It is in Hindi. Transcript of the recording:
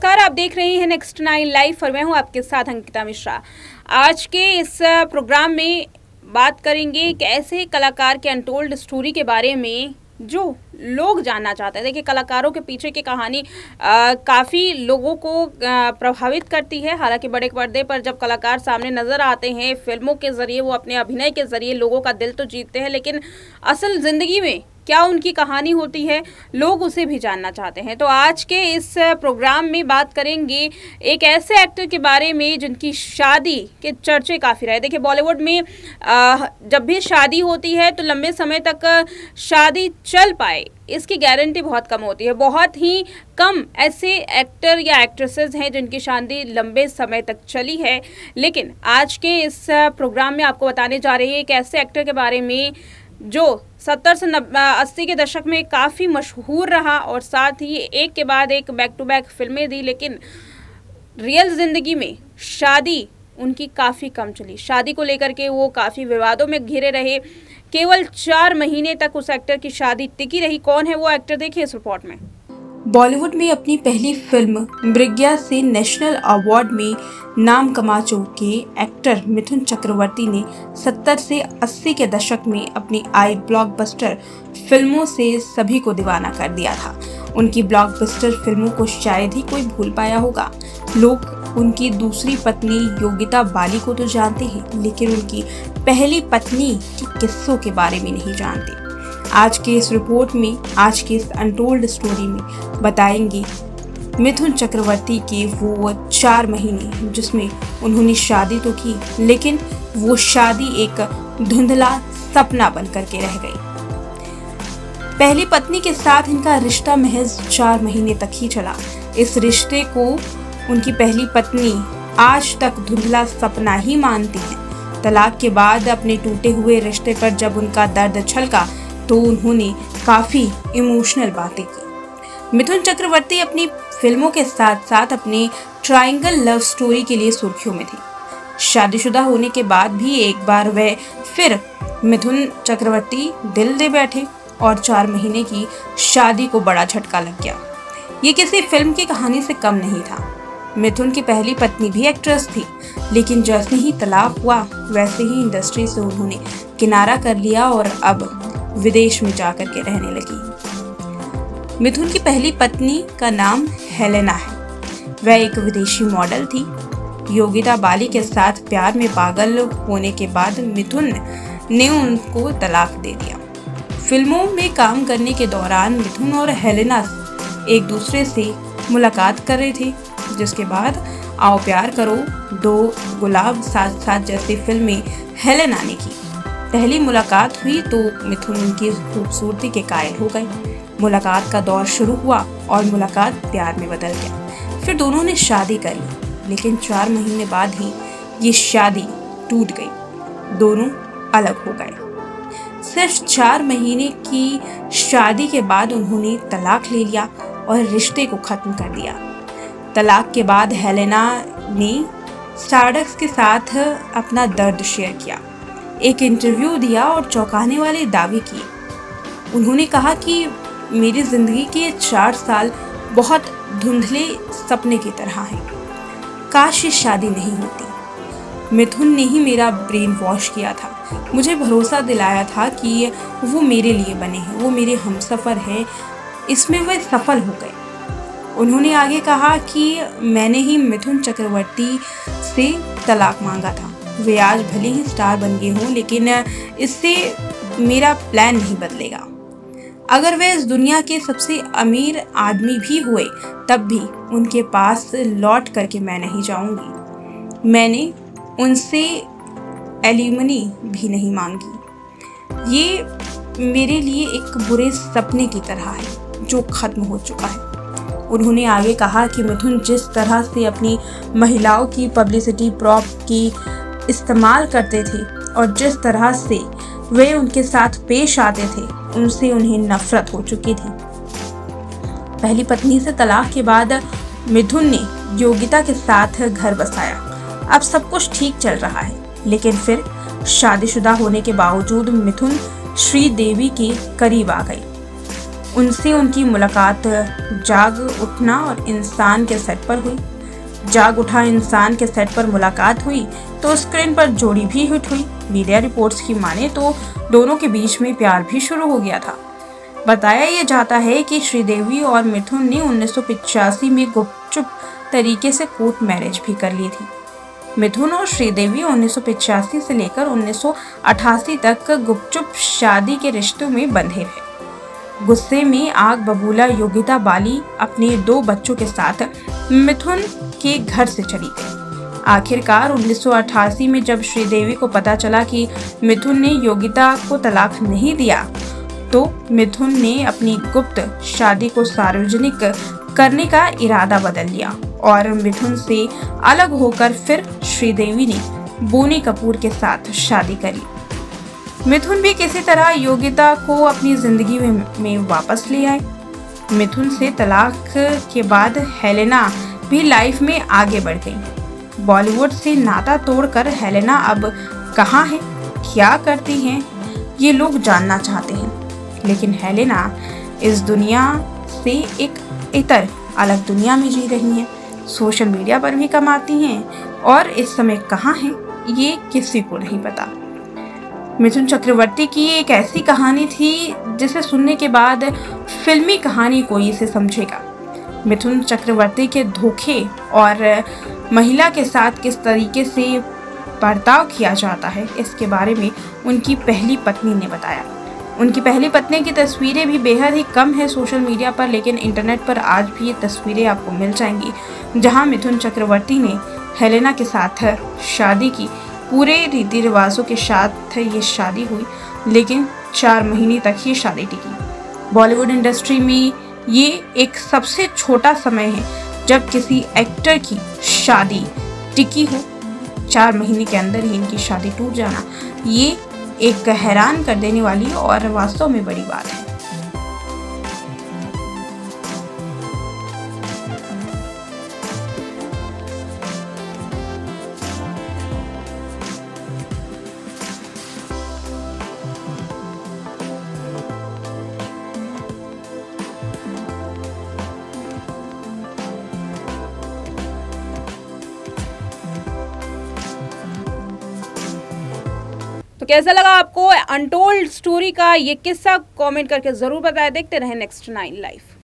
नमस्कार, आप देख रहे हैं नेक्स्ट 9 लाइव और मैं हूं आपके साथ अंकिता मिश्रा। आज के इस प्रोग्राम में बात करेंगे एक ऐसे कलाकार के अनटोल्ड स्टोरी के बारे में जो लोग जानना चाहते हैं। देखिए, कलाकारों के पीछे की कहानी काफ़ी लोगों को प्रभावित करती है। हालांकि बड़े पर्दे पर जब कलाकार सामने नज़र आते हैं, फिल्मों के ज़रिए वो अपने अभिनय के ज़रिए लोगों का दिल तो जीतते हैं, लेकिन असल ज़िंदगी में क्या उनकी कहानी होती है, लोग उसे भी जानना चाहते हैं। तो आज के इस प्रोग्राम में बात करेंगे एक ऐसे एक्टर के बारे में जिनकी शादी के चर्चे काफ़ी रहे। देखिए, बॉलीवुड में जब भी शादी होती है तो लंबे समय तक शादी चल पाए इसकी गारंटी बहुत कम होती है। बहुत ही कम ऐसे एक्टर या एक्ट्रेसेस हैं जिनकी शादी लंबे समय तक चली है। लेकिन आज के इस प्रोग्राम में आपको बताने जा रहे हैं एक ऐसे एक्टर के बारे में जो 70 से 80 के दशक में काफ़ी मशहूर रहा और साथ ही एक के बाद एक बैक टू बैक फिल्में दी, लेकिन रियल ज़िंदगी में शादी उनकी काफ़ी कम चली। शादी को लेकर के वो काफ़ी विवादों में घिरे रहे। केवल 4 महीने तक उस एक्टर की शादी टिकी रही। कौन है वो एक्टर, देखिए इस रिपोर्ट में। बॉलीवुड में अपनी पहली फिल्म मृग्या से नेशनल अवार्ड में नाम कमा चुके एक्टर मिथुन चक्रवर्ती ने 70 से 80 के दशक में अपनी आई ब्लॉकबस्टर फिल्मों से सभी को दीवाना कर दिया था। उनकी ब्लॉकबस्टर फिल्मों को शायद ही कोई भूल पाया होगा। लोग उनकी दूसरी पत्नी योगिता बाली को तो जानते हैं, लेकिन उनकी पहली पत्नी के किस्सों के बारे में नहीं जानते। आज के इस रिपोर्ट में, आज के इस अनटोल्ड स्टोरी में बताएंगे मिथुन चक्रवर्ती के वो 4 महीने जिसमें उन्होंने शादी तो की, लेकिन वो शादी एक धुंधला सपना बन करके रह गई। पहली पत्नी के साथ इनका रिश्ता महज 4 महीने तक ही चला। इस रिश्ते को उनकी पहली पत्नी आज तक धुंधला सपना ही मानती है। तलाक के बाद अपने टूटे हुए रिश्ते पर जब उनका दर्द छलका तो उन्होंने काफ़ी इमोशनल बातें की। मिथुन चक्रवर्ती अपनी फिल्मों के साथ साथ अपने ट्रायंगल लव स्टोरी के लिए सुर्खियों में थे। शादीशुदा होने के बाद भी एक बार वह फिर मिथुन चक्रवर्ती दिल दे बैठे और 4 महीने की शादी को बड़ा झटका लग गया। ये किसी फिल्म की कहानी से कम नहीं था। मिथुन की पहली पत्नी भी एक्ट्रेस थी, लेकिन जैसे ही तलाक हुआ वैसे ही इंडस्ट्री से उन्होंने किनारा कर लिया और अब विदेश में जाकर के रहने लगी। मिथुन की पहली पत्नी का नाम हेलेना है। वह एक विदेशी मॉडल थी। योगिता बाली के साथ प्यार में पागल होने के बाद मिथुन ने उनको तलाक दे दिया। फिल्मों में काम करने के दौरान मिथुन और हेलेना एक दूसरे से मुलाकात कर रहे थे, जिसके बाद आओ प्यार करो, 2 गुलाब साथ साथ जैसी फिल्में हेलेना ने की। पहली मुलाकात हुई तो मिथुन उनकी खूबसूरती के कायल हो गए। मुलाकात का दौर शुरू हुआ और मुलाकात प्यार में बदल गया। फिर दोनों ने शादी कर ली, लेकिन 4 महीने बाद ही ये शादी टूट गई। दोनों अलग हो गए। सिर्फ 4 महीने की शादी के बाद उन्होंने तलाक ले लिया और रिश्ते को खत्म कर दिया। तलाक के बाद हेलेना ने स्टारडस्ट के साथ अपना दर्द शेयर किया, एक इंटरव्यू दिया और चौंकाने वाले दावे किए। उन्होंने कहा कि मेरी जिंदगी के 4 साल बहुत धुंधले सपने की तरह हैं। काश ये शादी नहीं होती। मिथुन ने ही मेरा ब्रेन वॉश किया था, मुझे भरोसा दिलाया था कि वो मेरे लिए बने हैं, वो मेरे हमसफर हैं। इसमें वह सफल हो गए। उन्होंने आगे कहा कि मैंने ही मिथुन चक्रवर्ती से तलाक मांगा था। वे आज भले ही स्टार बन गए हों, लेकिन इससे मेरा प्लान नहीं बदलेगा। अगर वे इस दुनिया के सबसे अमीर आदमी भी हुए तब भी उनके पास लौट करके मैं नहीं जाऊंगी। मैंने उनसे एलिमनी भी नहीं मांगी। ये मेरे लिए एक बुरे सपने की तरह है जो खत्म हो चुका है। उन्होंने आगे कहा कि मिथुन जिस तरह से अपनी महिलाओं की पब्लिसिटी प्रॉप की इस्तेमाल करते थे और जिस तरह से वे उनके साथ पेश आते थे, उनसे उन्हें नफरत हो चुकी थी। पहली पत्नी से तलाक के बाद मिथुन ने योगिता के साथ घर बसाया। अब सब कुछ ठीक चल रहा है, लेकिन फिर शादीशुदा होने के बावजूद मिथुन श्रीदेवी के करीब आ गई। उनसे उनकी मुलाकात जाग उठना और इंसान के सेट पर हुई। जाग उठा इंसान के सेट पर मुलाकात हुई तो स्क्रीन पर जोड़ी भी हिट हुई। मीडिया रिपोर्ट्स की माने तो दोनों के बीच में प्यार भी शुरू हो गया था। बताया यह जाता है कि श्रीदेवी और मिथुन ने 1985 में गुपचुप तरीके से कोर्ट मैरिज भी कर ली थी। मिथुन और श्रीदेवी 1985 से लेकर 1988 तक गुपचुप शादी के रिश्तों में बंधे रहे। गुस्से में आग बबूला योगिता बाली अपने 2 बच्चों के साथ मिथुन के घर से चली गई। आखिरकार 1988 में जब श्रीदेवी को पता चला कि मिथुन ने योगिता को तलाक नहीं दिया तो मिथुन ने अपनी गुप्त शादी को सार्वजनिक करने का इरादा बदल लिया और मिथुन से अलग होकर फिर श्रीदेवी ने बोनी कपूर के साथ शादी करी। मिथुन भी किसी तरह योगिता को अपनी जिंदगी में वापस ले आए। मिथुन से तलाक के बाद हेलेना भी लाइफ में आगे बढ़ गई। बॉलीवुड से नाता तोड़कर हेलेना अब कहाँ है, क्या करती हैं, ये लोग जानना चाहते हैं। लेकिन हेलेना इस दुनिया से एक इतर अलग दुनिया में जी रही हैं। सोशल मीडिया पर भी कमाती हैं और इस समय कहाँ हैं ये किसी को नहीं पता। मिथुन चक्रवर्ती की एक ऐसी कहानी थी जिसे सुनने के बाद फिल्मी कहानी कोई इसे समझेगा। मिथुन चक्रवर्ती के धोखे और महिला के साथ किस तरीके से बर्ताव किया जाता है इसके बारे में उनकी पहली पत्नी ने बताया। उनकी पहली पत्नी की तस्वीरें भी बेहद ही कम है सोशल मीडिया पर, लेकिन इंटरनेट पर आज भी ये तस्वीरें आपको मिल जाएंगी जहां मिथुन चक्रवर्ती ने हेलेना के साथ शादी की। पूरे रीति रिवाजों के साथ ये शादी हुई, लेकिन 4 महीने तक ये शादी टिकी। बॉलीवुड इंडस्ट्री में ये एक सबसे छोटा समय है जब किसी एक्टर की शादी टिकी हो। 4 महीने के अंदर ही इनकी शादी टूट जाना ये एक हैरान कर देने वाली और वास्तव में बड़ी बात है। तो कैसा लगा आपको अनटोल्ड स्टोरी का ये किस्सा, कमेंट करके जरूर बताएं। देखते रहें नेक्स्ट 9 लाइव।